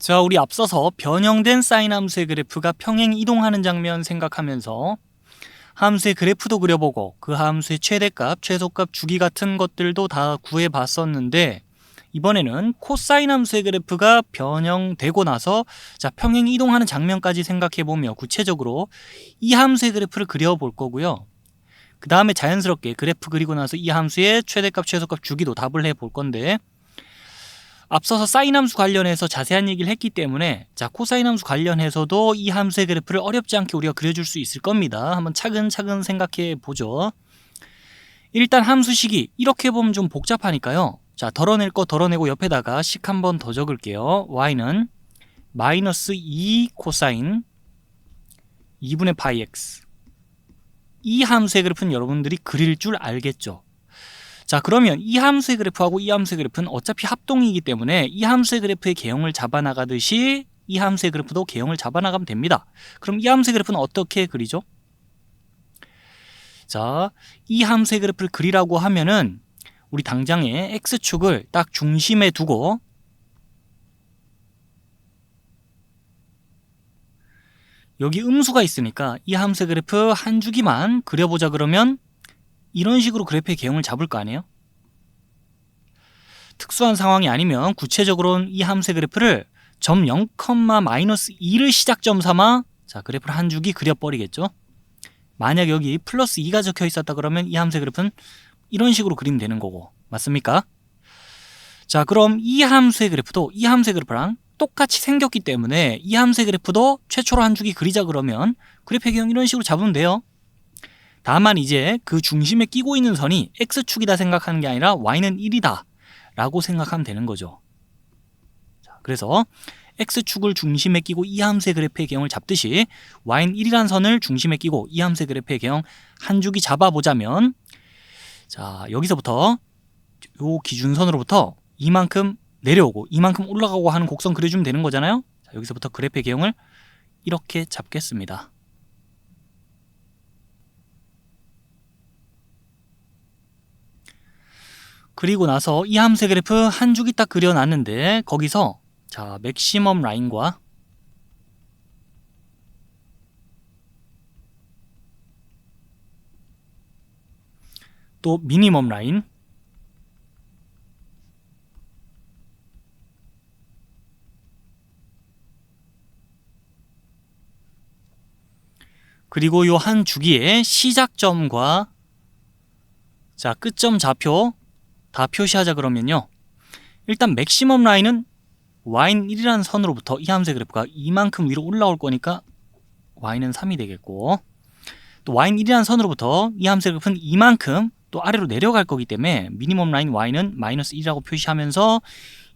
자, 우리 앞서서 변형된 사인 함수의 그래프가 평행 이동하는 장면 생각하면서 함수의 그래프도 그려보고 그 함수의 최대값, 최소값, 주기 같은 것들도 다 구해봤었는데 이번에는 코사인 함수의 그래프가 변형되고 나서 자, 평행 이동하는 장면까지 생각해보며 구체적으로 이 함수의 그래프를 그려볼 거고요. 그 다음에 자연스럽게 그래프 그리고 나서 이 함수의 최대값, 최소값, 주기도 답을 해볼 건데 앞서서 사인 함수 관련해서 자세한 얘기를 했기 때문에 자, 코사인 함수 관련해서도 이 함수의 그래프를 어렵지 않게 우리가 그려줄 수 있을 겁니다. 한번 차근차근 생각해 보죠. 일단 함수식이 이렇게 보면 좀 복잡하니까요. 자, 덜어낼 거 덜어내고 옆에다가 식 한 번 더 적을게요. y는 마이너스 2 코사인 2분의 파이 x. 이 함수의 그래프는 여러분들이 그릴 줄 알겠죠. 자, 그러면 이 함수의 그래프하고 이 함수의 그래프는 어차피 합동이기 때문에 이 함수의 그래프의 개형을 잡아나가듯이 이 함수의 그래프도 개형을 잡아나가면 됩니다. 그럼 이 함수의 그래프는 어떻게 그리죠? 자, 이 함수의 그래프를 그리라고 하면은 우리 당장에 x축을 딱 중심에 두고 여기 음수가 있으니까 이 함수의 그래프 한 주기만 그려보자 그러면 이런 식으로 그래프의 개형을 잡을 거 아니에요? 특수한 상황이 아니면 구체적으로는 이 함수의 그래프를 점 0, 마이너스 2를 시작점 삼아 자, 그래프를 한 주기 그려버리겠죠. 만약 여기 플러스 2가 적혀 있었다 그러면 이 함수의 그래프는 이런 식으로 그리면 되는 거고, 맞습니까? 자, 그럼 이 함수의 그래프도 이 함수의 그래프랑 똑같이 생겼기 때문에 이 함수의 그래프도 최초로 한 주기 그리자 그러면 그래프의 개형 이런 식으로 잡으면 돼요. 다만 이제 그 중심에 끼고 있는 선이 x축이다 생각하는 게 아니라 y는 1이다 라고 생각하면 되는 거죠. 자, 그래서 x축을 중심에 끼고 이 함수의 그래프의 개형을 잡듯이 y는 1이라는 선을 중심에 끼고 이 함수의 그래프의 개형 한 주기 잡아보자면 자, 여기서부터 요 기준선으로부터 이만큼 내려오고 이만큼 올라가고 하는 곡선 그려주면 되는 거잖아요. 자, 여기서부터 그래프의 개형을 이렇게 잡겠습니다. 그리고 나서 이 함수의 그래프 한 주기 딱 그려놨는데 거기서 자, 맥시멈 라인과 또 미니멈 라인 그리고 요 한 주기의 시작점과 자, 끝점 좌표 다 표시하자 그러면요. 일단 맥시멈 라인은 y는 1이라는 선으로부터 이 함수의 그래프가 이만큼 위로 올라올 거니까 y는 3이 되겠고 또 y는 1이라는 선으로부터 이 함수의 그래프는 이만큼 또 아래로 내려갈 거기 때문에 미니멈 라인 y는 마이너스 1이라고 표시하면서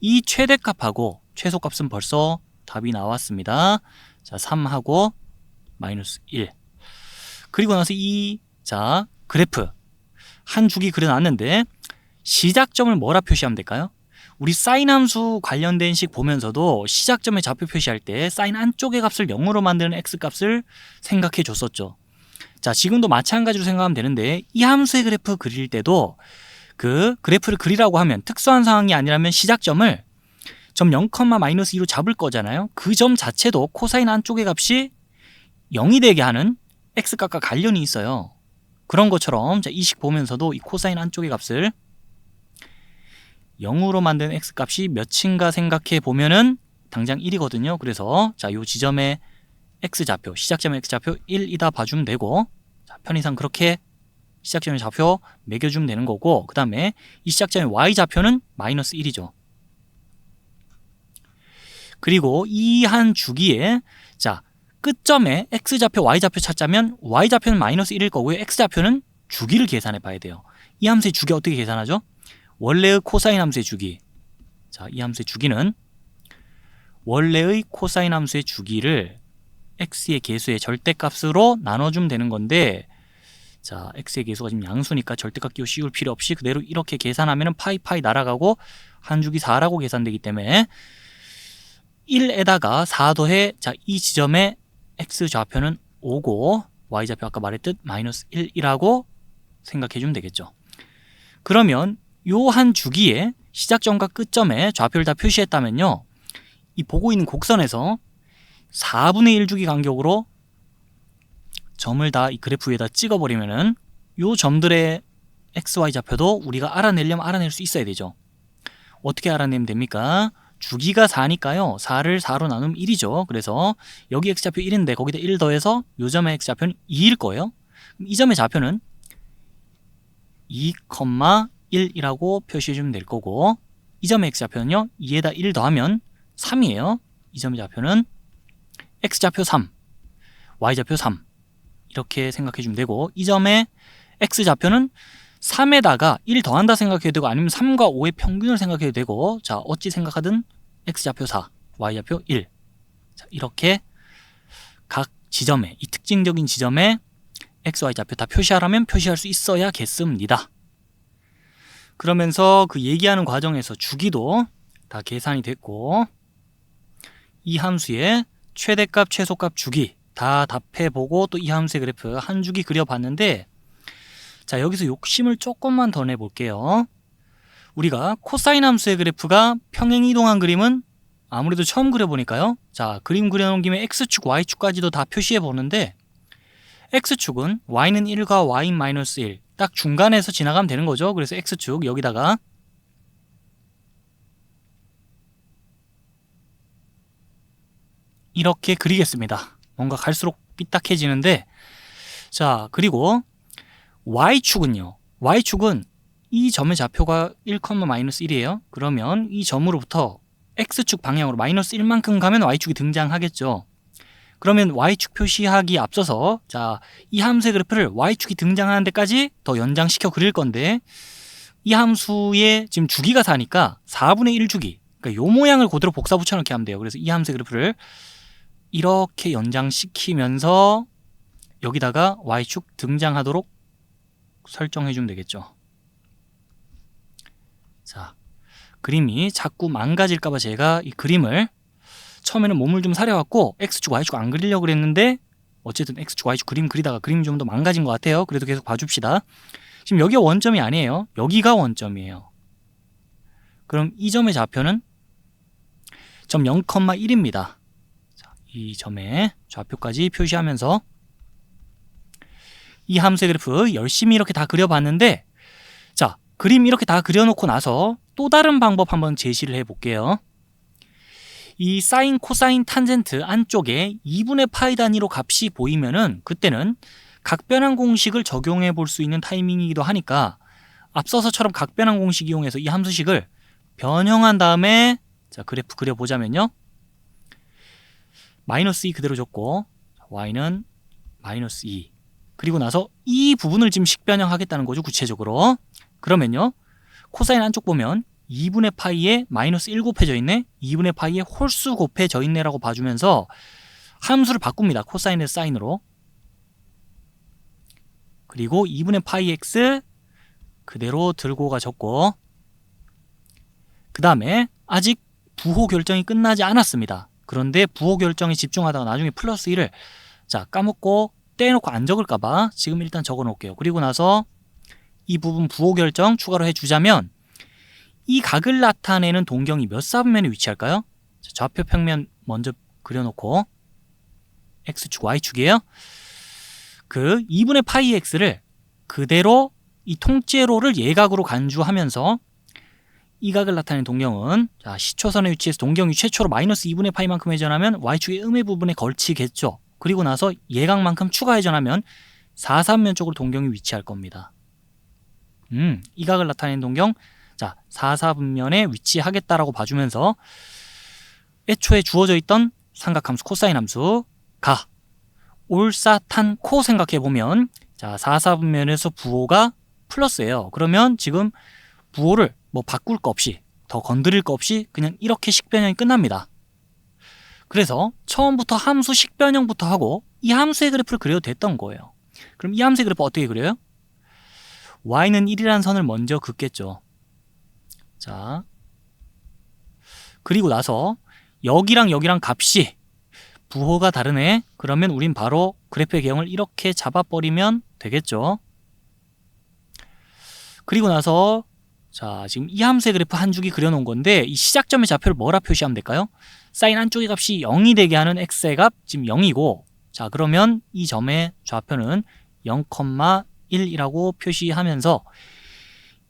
이 최대값하고 최소값은 벌써 답이 나왔습니다. 자, 3하고 마이너스 1. 그리고 나서 이 자, 그래프 한 주기 그려놨는데 시작점을 뭐라 표시하면 될까요? 우리 사인 함수 관련된 식 보면서도 시작점의 좌표 표시할 때 사인 안쪽의 값을 0으로 만드는 x값을 생각해 줬었죠. 자, 지금도 마찬가지로 생각하면 되는데 이 함수의 그래프 그릴 때도 그 그래프를 그리라고 하면 특수한 상황이 아니라면 시작점을 점 0, 마이너스 2로 잡을 거잖아요. 그 점 자체도 코사인 안쪽의 값이 0이 되게 하는 x값과 관련이 있어요. 그런 것처럼 이 식 보면서도 이 코사인 안쪽의 값을 0으로 만든 x값이 몇인가 생각해 보면은 당장 1이거든요. 그래서 자, 요 지점의 x좌표, 시작점의 x좌표 1이다 봐주면 되고 자, 편의상 그렇게 시작점의 좌표 매겨주면 되는 거고 그 다음에 이 시작점의 y좌표는 마이너스 1이죠. 그리고 이 한 주기에 자, 끝점에 x좌표, y좌표 찾자면 y좌표는 마이너스 1일 거고요. x좌표는 주기를 계산해 봐야 돼요. 이 함수의 주기 어떻게 계산하죠? 원래의 코사인 함수의 주기. 자, 이 함수의 주기는 원래의 코사인 함수의 주기를 x의 계수의 절대값으로 나눠주면 되는 건데 자, x의 계수가 지금 양수니까 절대값 끼워 씌울 필요 없이 그대로 이렇게 계산하면 파이 날아가고 한 주기 4라고 계산되기 때문에 1에다가 4 더해 자, 이 지점의 x좌표는 5고 y좌표 아까 말했듯 마이너스 1이라고 생각해주면 되겠죠. 그러면 요 한 주기에 시작점과 끝점에 좌표를 다 표시했다면요. 이 보고 있는 곡선에서 4분의 1 주기 간격으로 점을 다 이 그래프 위에다 찍어버리면은 요 점들의 XY 좌표도 우리가 알아내려면 알아낼 수 있어야 되죠. 어떻게 알아내면 됩니까? 주기가 4니까요. 4를 4로 나누면 1이죠. 그래서 여기 X좌표 1인데 거기다 1 더해서 요 점의 X좌표는 2일 거예요. 그럼 이 점의 좌표는 2,1이라고 표시해주면 될 거고, 이 점의 X좌표는요 2에다 1 더하면 3이에요. 이 점의 좌표는 X좌표 3, Y좌표 3 이렇게 생각해주면 되고, 이 점의 X좌표는 3에다가 1 더한다 생각해도 되고, 아니면 3과 5의 평균을 생각해도 되고, 자 어찌 생각하든 X좌표 4, Y좌표 1. 자, 이렇게 각 지점에, 이 특징적인 지점에 X, Y 좌표 다 표시하라면 표시할 수 있어야겠습니다. 그러면서 그 얘기하는 과정에서 주기도 다 계산이 됐고, 이 함수의 최대값, 최소값 주기 다 답해보고, 또 이 함수의 그래프 한 주기 그려봤는데, 자 여기서 욕심을 조금만 더 내볼게요. 우리가 코사인 함수의 그래프가 평행이동한 그림은 아무래도 처음 그려보니까요, 자 그림 그려놓은 김에 X축, Y축까지도 다 표시해보는데, X축은 Y는 1과 Y-1 딱 중간에서 지나가면 되는 거죠. 그래서 X축 여기다가 이렇게 그리겠습니다. 뭔가 갈수록 삐딱해지는데, 자 그리고 Y축은요, Y축은 이 점의 좌표가 1,-1이에요 그러면 이 점으로부터 X축 방향으로 -1만큼 가면 Y축이 등장하겠죠. 그러면 Y축 표시하기 앞서서, 자 이 함수의 그래프를 Y축이 등장하는 데까지 더 연장시켜 그릴 건데, 이 함수의 지금 주기가 4니까 4분의 1 주기, 그러니까 요 모양을 그대로 복사 붙여넣기 하면 돼요. 그래서 이 함수의 그래프를 이렇게 연장시키면서 여기다가 Y축 등장하도록 설정해주면 되겠죠. 자 그림이 자꾸 망가질까봐 제가 이 그림을 처음에는 몸을 좀 사려갖고 X축, Y축 안 그리려고 그랬는데, 어쨌든 X축, Y축 그림 그리다가 그림이 좀 더 망가진 것 같아요. 그래도 계속 봐줍시다. 지금 여기가 원점이 아니에요. 여기가 원점이에요. 그럼 이 점의 좌표는 점 0,1입니다. 이 점의 좌표까지 표시하면서 이 함수의 그래프 열심히 이렇게 다 그려봤는데, 자 그림 이렇게 다 그려놓고 나서 또 다른 방법 한번 제시를 해볼게요. 이 사인, 코사인, 탄젠트 안쪽에 2분의 파이 단위로 값이 보이면은 그때는 각변환 공식을 적용해 볼 수 있는 타이밍이기도 하니까, 앞서서처럼 각변환 공식 이용해서 이 함수식을 변형한 다음에, 자 그래프 그려보자면요, -2 그대로 줬고 y는 -2, 그리고 나서 이 부분을 지금 식변형하겠다는 거죠, 구체적으로. 그러면요, 코사인 안쪽 보면 2분의 파이에 -1 곱해져 있네, 2분의 파이에 홀수 곱해져 있네 라고 봐주면서 함수를 바꿉니다. 코사인에서 사인으로. 그리고 2분의 파이 x 그대로 들고 가졌고, 그 다음에 아직 부호 결정이 끝나지 않았습니다. 그런데 부호 결정에 집중하다가 나중에 플러스 1을 자 까먹고 떼놓고 안 적을까봐 지금 일단 적어 놓을게요. 그리고 나서 이 부분 부호 결정 추가로 해주자면, 이 각을 나타내는 동경이 몇 사분면에 위치할까요? 좌표 평면 먼저 그려놓고 X축, Y축이에요. 그 2분의 파이 X를 그대로 이 통째로를 예각으로 간주하면서 이 각을 나타내는 동경은, 자 시초선에 위치해서 동경이 최초로 -2분의 파이만큼 회전하면 Y축의 음의 부분에 걸치겠죠. 그리고 나서 예각만큼 추가 회전하면 4사분면 쪽으로 동경이 위치할 겁니다. 이 각을 나타내는 동경, 자 4사분면에 위치하겠다라고 봐주면서 애초에 주어져 있던 삼각함수 코사인 함수가 올사탄코 생각해보면, 자 4사분면에서 부호가 플러스예요. 그러면 지금 부호를 뭐 바꿀 거 없이, 더 건드릴 거 없이 그냥 이렇게 식변형이 끝납니다. 그래서 처음부터 함수 식변형부터 하고 이 함수의 그래프를 그려도 됐던 거예요. 그럼 이 함수의 그래프 어떻게 그려요? y는 1이라는 선을 먼저 긋겠죠. 자 그리고 나서 여기랑 여기랑 값이 부호가 다르네. 그러면 우린 바로 그래프의 개형을 이렇게 잡아버리면 되겠죠. 그리고 나서 자 지금 이 함수의 그래프 한 줄기 그려놓은 건데, 이 시작점의 좌표를 뭐라 표시하면 될까요? 사인 안쪽의 값이 0이 되게 하는 x의 값 지금 0이고, 자 그러면 이 점의 좌표는 0,1이라고 표시하면서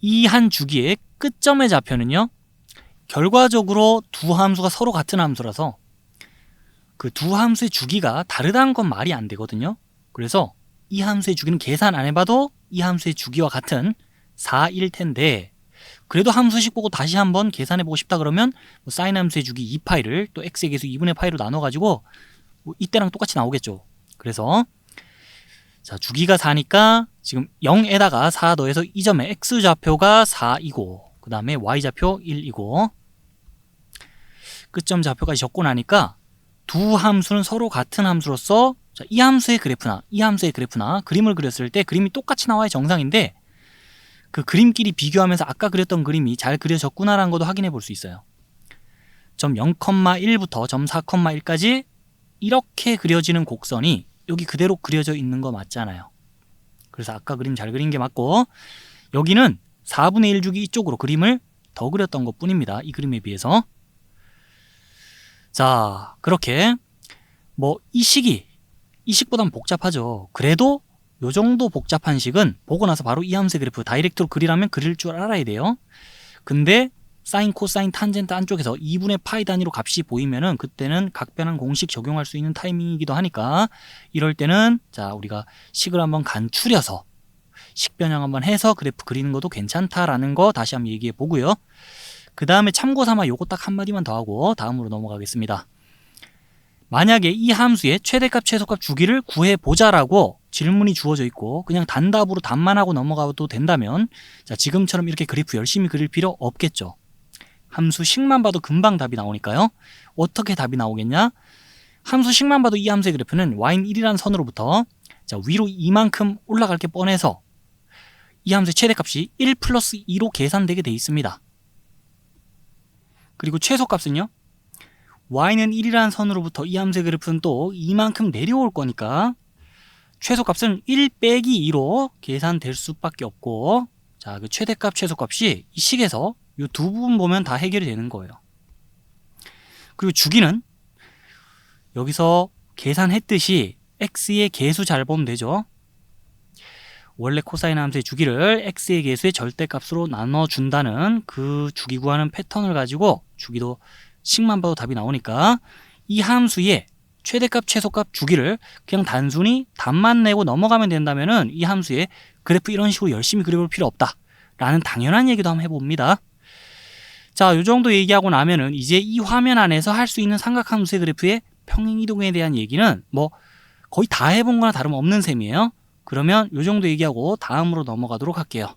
이 한 주기의 끝점의 좌표는요, 결과적으로 두 함수가 서로 같은 함수라서 그 두 함수의 주기가 다르다는 건 말이 안 되거든요. 그래서 이 함수의 주기는 계산 안 해봐도 이 함수의 주기와 같은 4일 텐데, 그래도 함수식 보고 다시 한번 계산해보고 싶다 그러면 뭐 사인 함수의 주기 2파이를 또 x의 계수 2분의 파이로 나눠가지고 뭐 이때랑 똑같이 나오겠죠. 그래서 자 주기가 4니까 지금 0에다가 4 더해서 이 점의 x좌표가 4이고 그 다음에 y좌표 1이고 끝점 좌표까지 적고 나니까 두 함수는 서로 같은 함수로서 자, 이 함수의 그래프나 그림을 그렸을 때 그림이 똑같이 나와야 정상인데, 그 그림끼리 비교하면서 아까 그렸던 그림이 잘 그려졌구나라는 것도 확인해 볼 수 있어요. 점 0,1부터 점 4,1까지 이렇게 그려지는 곡선이 여기 그대로 그려져 있는 거 맞잖아요. 그래서 아까 그림 잘 그린 게 맞고, 여기는 4분의 1 주기 이쪽으로 그림을 더 그렸던 것 뿐입니다. 이 그림에 비해서. 자, 그렇게 뭐 이 식보다는 복잡하죠. 그래도 요 정도 복잡한 식은 보고 나서 바로 이 함수의 그래프 다이렉트로 그리라면 그릴 줄 알아야 돼요. 근데 사인, 코사인, 탄젠트 안쪽에서 2분의 파이 단위로 값이 보이면은 그때는 각변환 공식 적용할 수 있는 타이밍이기도 하니까, 이럴 때는 자 우리가 식을 한번 간추려서 식 변형 한번 해서 그래프 그리는 것도 괜찮다라는 거 다시 한번 얘기해 보고요. 그 다음에 참고 삼아 요거 딱 한마디만 더 하고 다음으로 넘어가겠습니다. 만약에 이 함수의 최대값, 최소값 주기를 구해보자라고 질문이 주어져 있고 그냥 단답으로 답만 하고 넘어가도 된다면, 자 지금처럼 이렇게 그래프 열심히 그릴 필요 없겠죠. 함수식만 봐도 금방 답이 나오니까요. 어떻게 답이 나오겠냐? 함수식만 봐도 이 함수의 그래프는 y는 1이라는 선으로부터 자 위로 이만큼 올라갈 게 뻔해서 이 함수의 최대값이 1 플러스 2로 계산되게 돼 있습니다. 그리고 최소값은요, y는 1이라는 선으로부터 이 함수의 그래프는 또 이만큼 내려올 거니까 최소값은 1 빼기 2로 계산될 수밖에 없고, 자 그 최대값, 최소값이 이 식에서 이 두 부분 보면 다 해결이 되는 거예요. 그리고 주기는 여기서 계산했듯이 x의 계수 잘 보면 되죠. 원래 코사인 함수의 주기를 x의 계수의 절대값으로 나눠준다는 그 주기 구하는 패턴을 가지고 주기도 식만 봐도 답이 나오니까 이 함수의 최대값, 최소값 주기를 그냥 단순히 답만 내고 넘어가면 된다면은 이 함수의 그래프 이런 식으로 열심히 그려볼 필요 없다 라는 당연한 얘기도 한번 해봅니다. 자, 요 정도 얘기하고 나면은 이제 이 화면 안에서 할 수 있는 삼각함수의 그래프의 평행이동에 대한 얘기는 뭐 거의 다 해본 거나 다름없는 셈이에요. 그러면 요 정도 얘기하고 다음으로 넘어가도록 할게요.